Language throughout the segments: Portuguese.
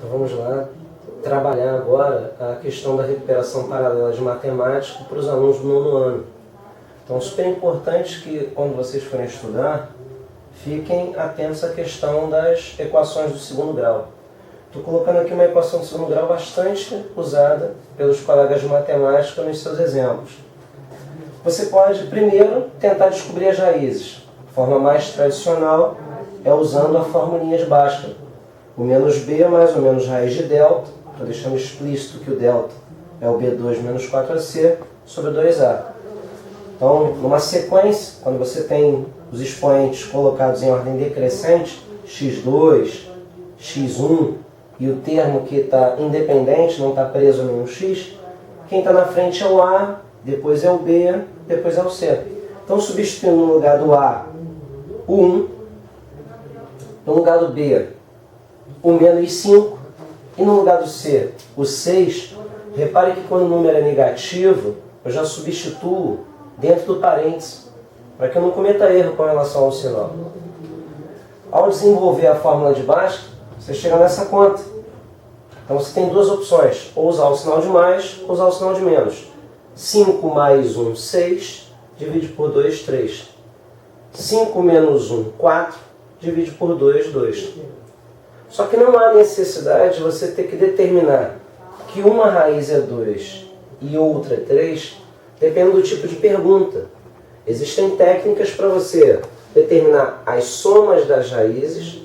Então vamos lá trabalhar agora a questão da recuperação paralela de matemática para os alunos do nono ano. Então, super importante que quando vocês forem estudar, fiquem atentos à questão das equações do segundo grau. Estou colocando aqui uma equação do segundo grau bastante usada pelos colegas de matemática nos seus exemplos. Você pode primeiro tentar descobrir as raízes. A forma mais tradicional é usando a formulinha de Bhaskara. O menos b mais ou menos raiz de delta, estou deixando explícito que o delta é o b2 menos 4ac sobre 2a. Então, numa sequência, quando você tem os expoentes colocados em ordem decrescente, x2, x1, e o termo que está independente, não está preso a nenhum x, quem está na frente é o a, depois é o b, depois é o c. Então, substituindo no lugar do a o 1, no lugar do b o menos 5, e no lugar do c o 6, repare que quando o número é negativo, eu já substituo dentro do parênteses, para que eu não cometa erro com relação ao sinal. Ao desenvolver a fórmula de Bhaskara, você chega nessa conta. Então você tem duas opções, ou usar o sinal de mais, ou usar o sinal de menos. 5 mais 1, 6, divide por 2, 3. 5 menos 1, 4, divide por 2, 2. Só que não há necessidade de você ter que determinar que uma raiz é 2 e outra é 3, dependendo do tipo de pergunta. Existem técnicas para você determinar as somas das raízes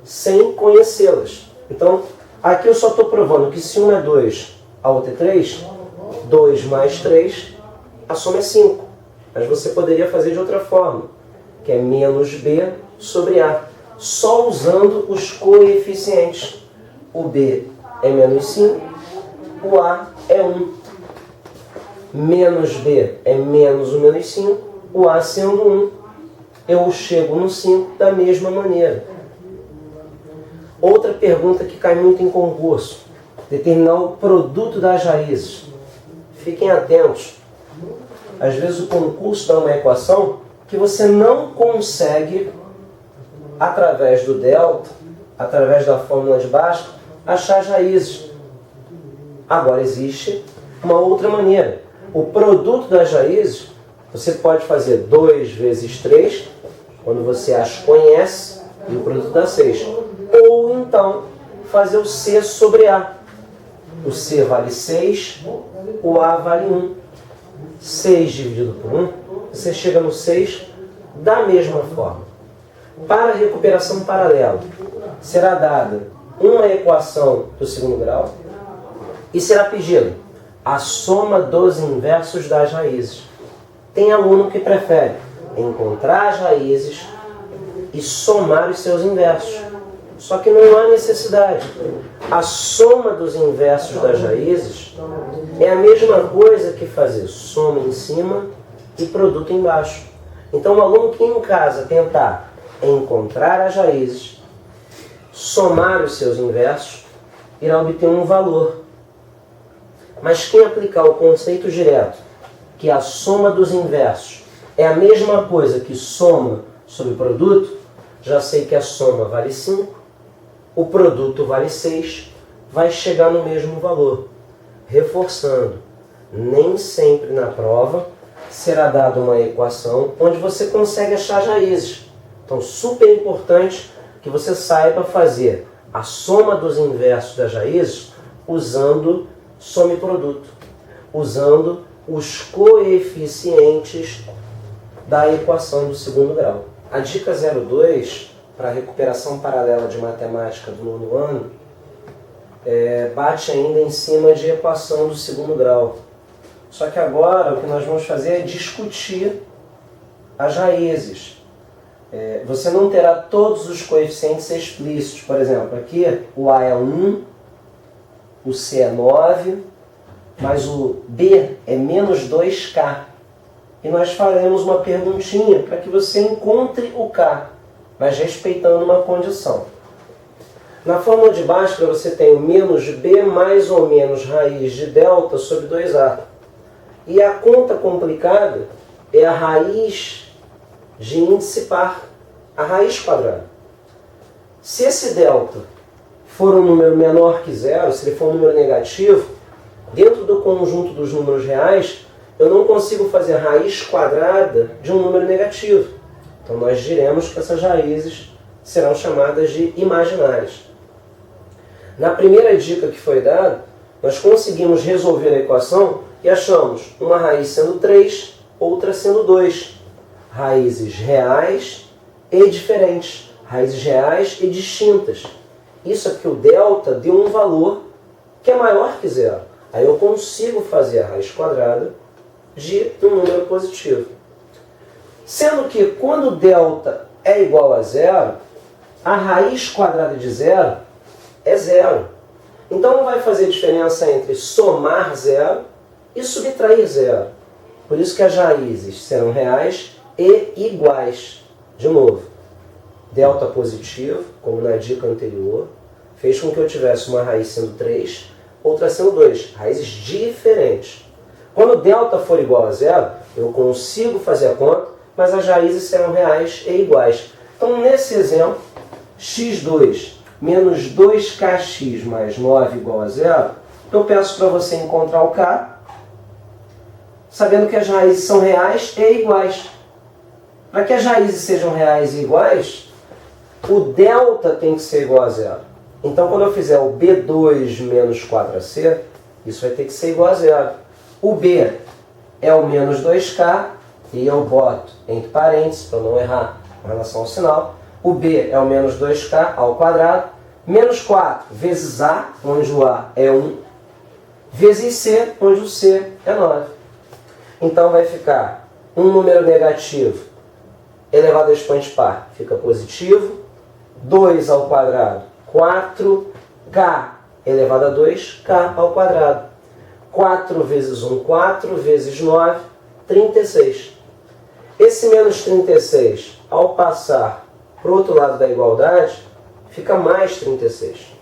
sem conhecê-las. Então, aqui eu só estou provando que se uma é 2, a outra é 3, 2 mais 3, a soma é 5. Mas você poderia fazer de outra forma, que é menos b sobre a, só usando os coeficientes. O b é menos 5, o a é 1. Menos b é menos o menos 5, o a sendo 1, eu chego no 5 da mesma maneira. Outra pergunta que cai muito em concurso, determinar o produto das raízes. Fiquem atentos. Às vezes o concurso dá uma equação que você não consegue, através do delta, através da fórmula de Bhaskara, achar as raízes. Agora existe uma outra maneira. O produto das raízes, você pode fazer 2 vezes 3, quando você as conhece, e o produto dá 6. Ou então, fazer o C sobre A. O C vale 6, o A vale 1. 6 dividido por 1, você chega no 6 da mesma forma. Para a recuperação paralela, será dada uma equação do segundo grau e será pedido a soma dos inversos das raízes. Tem aluno que prefere encontrar as raízes e somar os seus inversos. Só que não há necessidade. A soma dos inversos das raízes é a mesma coisa que fazer soma em cima e produto embaixo. Então o aluno que em casa tentar encontrar as raízes, somar os seus inversos, irá obter um valor. Mas quem aplicar o conceito direto, que a soma dos inversos é a mesma coisa que soma sobre o produto, já sei que a soma vale 5, o produto vale 6, vai chegar no mesmo valor. Reforçando, nem sempre na prova será dada uma equação onde você consegue achar as raízes. Então, super importante que você saiba fazer a soma dos inversos das raízes usando soma e produto, usando os coeficientes da equação do segundo grau. A dica 02 para a recuperação paralela de matemática do nono ano bate ainda em cima de equação do segundo grau. Só que agora o que nós vamos fazer é discutir as raízes. Você não terá todos os coeficientes explícitos. Por exemplo, aqui o A é 1, o C é 9, mas o B é menos 2K. E nós faremos uma perguntinha para que você encontre o K, mas respeitando uma condição. Na fórmula de Bhaskara você tem o menos B mais ou menos raiz de delta sobre 2A. E a conta complicada é a raiz de índice par, a raiz quadrada. Se esse delta for um número menor que zero, se ele for um número negativo, dentro do conjunto dos números reais, eu não consigo fazer raiz quadrada de um número negativo. Então nós diremos que essas raízes serão chamadas de imaginárias. Na primeira dica que foi dada, nós conseguimos resolver a equação e achamos uma raiz sendo 3, outra sendo 2. Raízes reais e diferentes. Raízes reais e distintas. Isso é porque o delta deu um valor que é maior que zero. Aí eu consigo fazer a raiz quadrada de um número positivo. Sendo que quando delta é igual a zero, a raiz quadrada de zero é zero. Então não vai fazer diferença entre somar zero e subtrair zero. Por isso que as raízes serão reais e iguais. De novo, delta positivo, como na dica anterior, fez com que eu tivesse uma raiz sendo 3, outra sendo 2. Raízes diferentes. Quando delta for igual a zero, eu consigo fazer a conta, mas as raízes serão reais e iguais. Então, nesse exemplo, x2 menos 2kx mais 9 igual a zero, eu peço para você encontrar o k, sabendo que as raízes são reais e iguais. Para que as raízes sejam reais e iguais, o delta tem que ser igual a zero. Então, quando eu fizer o b2 menos 4ac, isso vai ter que ser igual a zero. O b é o menos 2k, e eu boto entre parênteses, para não errar com relação ao sinal. O b é o menos 2k ao quadrado, menos 4 vezes a, onde o a é 1, vezes c, onde o c é 9. Então vai ficar um número negativo elevado a expoente par, fica positivo, 2 ao quadrado, 4k elevado a 2, k ao quadrado. 4 vezes 1, 4, vezes 9, 36. Esse menos 36, ao passar para o outro lado da igualdade, fica mais 36.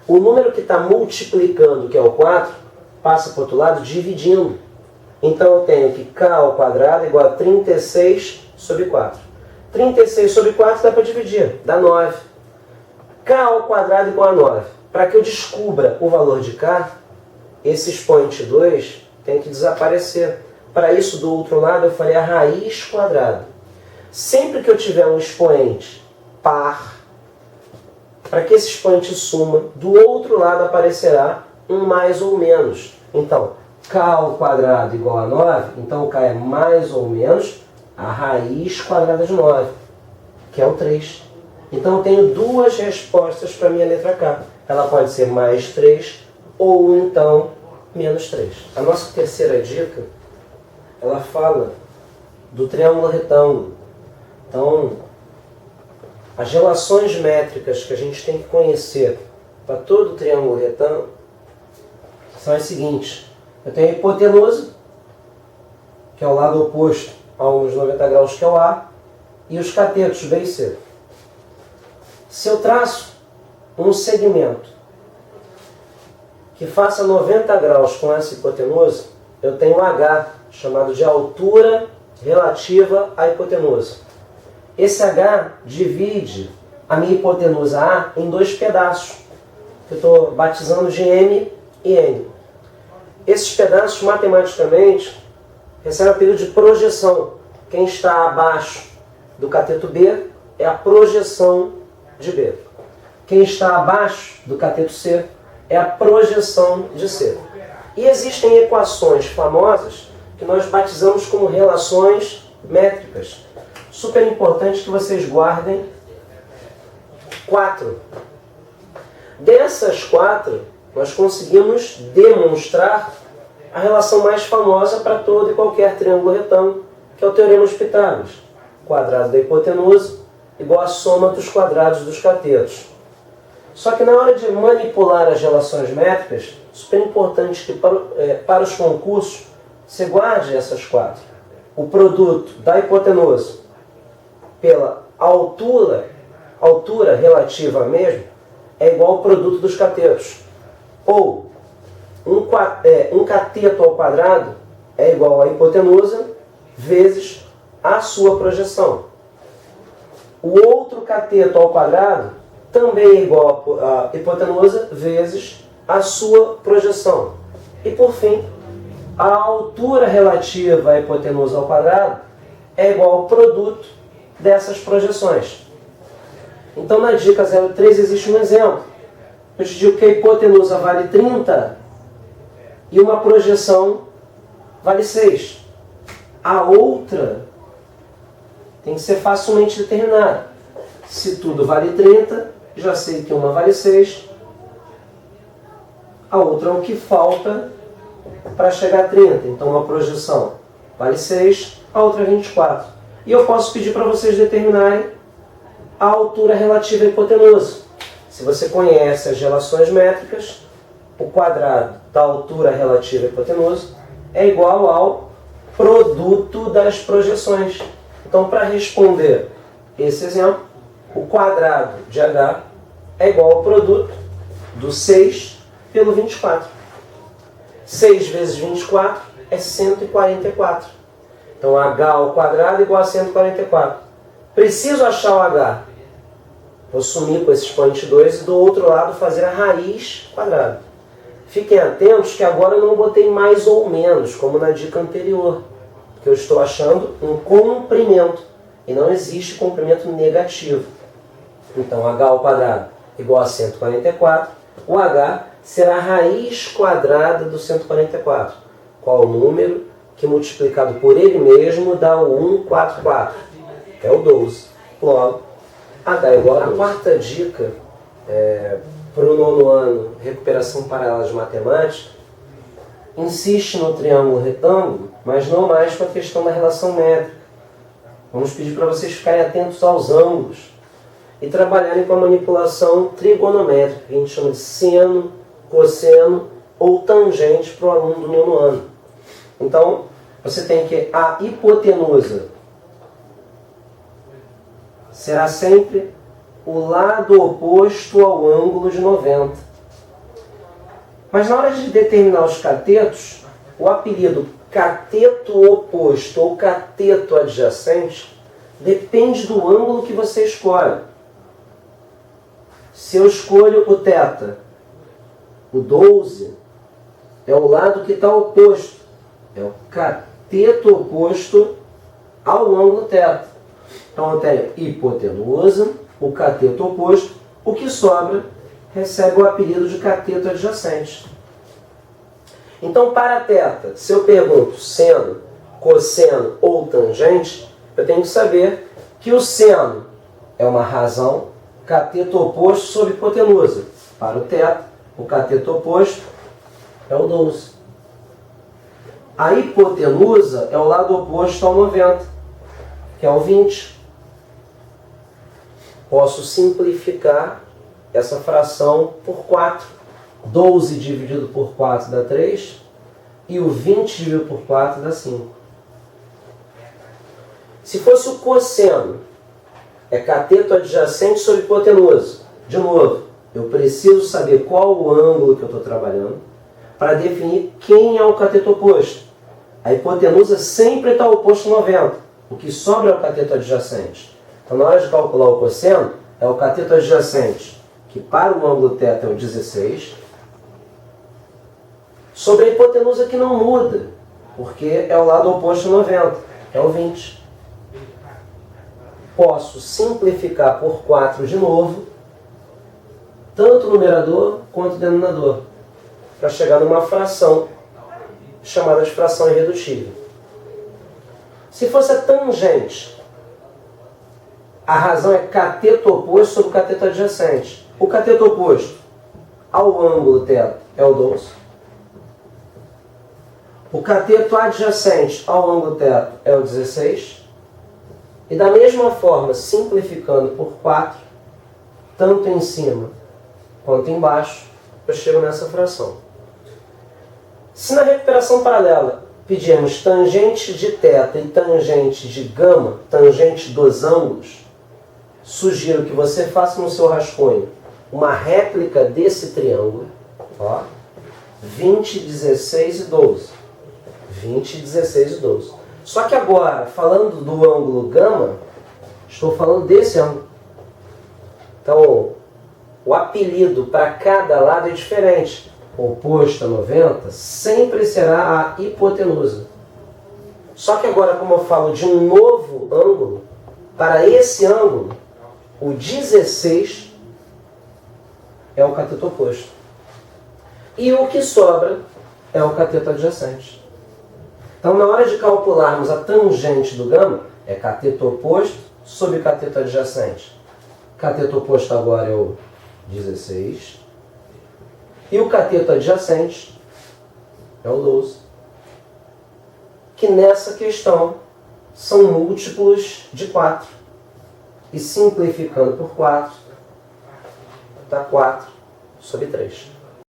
O número que está multiplicando, que é o 4, passa para o outro lado dividindo. Então eu tenho que k ao quadrado é igual a 36 sobre 4. 36 sobre 4 dá para dividir, dá 9. K ao quadrado igual a 9. Para que eu descubra o valor de k, esse expoente 2 tem que desaparecer. Para isso, do outro lado, eu falei a raiz quadrada. Sempre que eu tiver um expoente par, para que esse expoente suma, do outro lado aparecerá um mais ou menos. Então, k ao quadrado igual a 9, então o k é mais ou menos a raiz quadrada de 9, que é o 3. Então eu tenho duas respostas para a minha letra K. Ela pode ser mais 3 ou então menos 3. A nossa terceira dica, ela fala do triângulo retângulo. Então, as relações métricas que a gente tem que conhecer para todo o triângulo retângulo são as seguintes. Eu tenho a hipotenusa, que é o lado oposto a uns 90 graus, que é o A, e os catetos B e C. Se eu traço um segmento que faça 90 graus com essa hipotenusa, eu tenho um H, chamado de altura relativa à hipotenusa. Esse H divide a minha hipotenusa A em dois pedaços, que eu estou batizando de M e N. Esses pedaços, matematicamente, recebem o apelido de projeção. Quem está abaixo do cateto B é a projeção de B. Quem está abaixo do cateto C é a projeção de C. E existem equações famosas que nós batizamos como relações métricas. Super importante que vocês guardem 4. Dessas 4, nós conseguimos demonstrar a relação mais famosa para todo e qualquer triângulo retângulo, que é o Teorema de Pitágoras. Quadrado da hipotenusa igual à soma dos quadrados dos catetos. Só que na hora de manipular as relações métricas, super importante que para os concursos você guarde essas 4. O produto da hipotenusa pela altura relativa a mesma é igual ao produto dos catetos. Ou um cateto ao quadrado é igual à hipotenusa vezes a sua projeção. O outro cateto ao quadrado também é igual a hipotenusa vezes a sua projeção. E por fim, a altura relativa à hipotenusa ao quadrado é igual ao produto dessas projeções. Então na dica 03 existe um exemplo. Eu te digo que a hipotenusa vale 30 e uma projeção vale 6. A outra tem que ser facilmente determinada. Se tudo vale 30, já sei que uma vale 6. A outra é o que falta para chegar a 30. Então uma projeção vale 6, a outra é 24. E eu posso pedir para vocês determinarem a altura relativa à hipotenusa. Se você conhece as relações métricas, o quadrado da altura relativa à hipotenusa é igual ao produto das projeções. Então, para responder esse exemplo, o quadrado de h é igual ao produto do 6 pelo 24. 6 vezes 24 é 144. Então, h ao quadrado é igual a 144. Preciso achar o h. Vou sumir com esse expoente 2 e do outro lado fazer a raiz quadrada. Fiquem atentos que agora eu não botei mais ou menos, como na dica anterior. Porque eu estou achando um comprimento. E não existe comprimento negativo. Então, h ao quadrado igual a 144. O h será a raiz quadrada do 144. Qual o número que multiplicado por ele mesmo dá o 144? É o 12. Logo, h é igual a 12. A quarta dica para o nono ano, recuperação paralela de matemática, insiste no triângulo retângulo, mas não mais com a questão da relação métrica. Vamos pedir para vocês ficarem atentos aos ângulos e trabalharem com a manipulação trigonométrica, que a gente chama de seno, cosseno ou tangente para o aluno do nono ano. Então, você tem que a hipotenusa será sempre o lado oposto ao ângulo de 90. Mas na hora de determinar os catetos, o apelido cateto oposto ou cateto adjacente depende do ângulo que você escolhe. Se eu escolho o θ, o 12 é o lado que está oposto. É o cateto oposto ao ângulo θ. Então eu tenho hipotenusa, o cateto oposto, o que sobra recebe o apelido de cateto adjacente. Então, para θ, se eu pergunto seno, cosseno ou tangente, eu tenho que saber que o seno é uma razão, cateto oposto sobre hipotenusa. Para o θ, o cateto oposto é o 12. A hipotenusa é o lado oposto ao 90, que é o 20. Posso simplificar essa fração por 4. 12 dividido por 4 dá 3. E o 20 dividido por 4 dá 5. Se fosse o cosseno, é cateto adjacente sobre hipotenusa. De novo, eu preciso saber qual o ângulo que eu estou trabalhando para definir quem é o cateto oposto. A hipotenusa sempre está oposto a 90. O que sobra é o cateto adjacente. Então, na hora de calcular o cosseno, é o cateto adjacente, que para o ângulo θ é o 16, sobre a hipotenusa que não muda, porque é o lado oposto a 90, é o 20. Posso simplificar por 4 de novo, tanto o numerador quanto o denominador, para chegar numa fração chamada de fração irredutível. Se fosse a tangente, a razão é cateto oposto sobre o cateto adjacente. O cateto oposto ao ângulo θ é o 12. O cateto adjacente ao ângulo θ é o 16. E da mesma forma, simplificando por 4, tanto em cima quanto embaixo, eu chego nessa fração. Se na recuperação paralela pedimos tangente de θ e tangente de gama, tangente dos ângulos, sugiro que você faça no seu rascunho uma réplica desse triângulo. Ó, 20, 16 e 12. 20, 16 e 12. Só que agora, falando do ângulo gama, estou falando desse ângulo. Então, o apelido para cada lado é diferente. Oposto a 90 sempre será a hipotenusa. Só que agora, como eu falo de um novo ângulo, para esse ângulo, o 16 é o cateto oposto. E o que sobra é o cateto adjacente. Então, na hora de calcularmos a tangente do gama, é cateto oposto sobre cateto adjacente. Cateto oposto agora é o 16. E o cateto adjacente é o 12. Que nessa questão são múltiplos de 4. E simplificando por 4, dá 4 sobre 3.